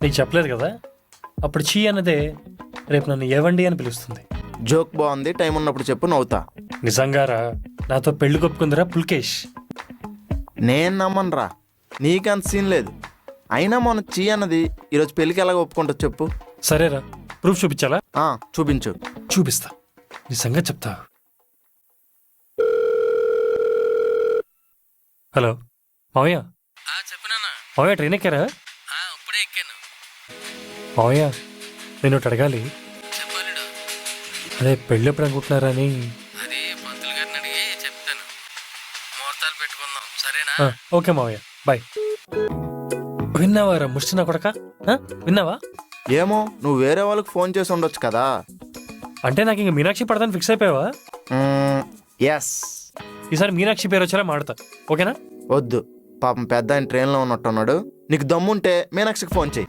నీకు చెప్పలేదు కదా, అప్పుడు చీ అన్నదే రేపు నన్ను ఏవండి అని పిలుస్తుంది. జోక్ బాగుంది, టైం ఉన్నప్పుడు చెప్పు, నవ్వుతా. నిజంగారా నాతో పెళ్లి కొప్పుకుందిరా పుల్కేష్. నేను నమ్మనురా, నీకంత సీన్ లేదు. అయినా మన చీ అన్నది ఈరోజు పెళ్ళికి ఎలాగ ఒప్పుకుంటా చెప్పు. సరేరా, ప్రూఫ్ చూపించాలా? చూపించు. చూపిస్తా, నీ సంగతి చెప్తా. హలో మావయ్య. చెప్పినానా? మావయ్య ట్రైన్ ఎక్కారా? ఇప్పుడే ఎక్కాను. మావయ్య నేను ఒకటి అడగాలి. చెప్పాలిడు. అదే పెళ్ళి ఎప్పుడు అనుకుంటున్నారా అని. అది పంతులు గారిని అడిగి చెప్తాను. ముహూర్తాలు పెట్టుకుందాం, సరేనా? ఓకే మావయ్య, బాయ్. విన్నావారా ముష్టి నా కొడక? విన్నావా? ఏమో, నువ్వు వేరే వాళ్ళకి ఫోన్ చేసి ఉండొచ్చు కదా. అంటే నాకు ఇంక మీనాక్షి పడదని ఫిక్స్ అయిపోయావా? ఎస్. ఈసారి మీనాక్షి పేరు వచ్చేలా మాడతా, ఓకేనా? వద్దు, పాపం పెద్ద ఆయన ట్రైన్లో ఉన్నట్టున్నాడు. నీకు దమ్ముంటే మీనాక్షికి ఫోన్ చేయి.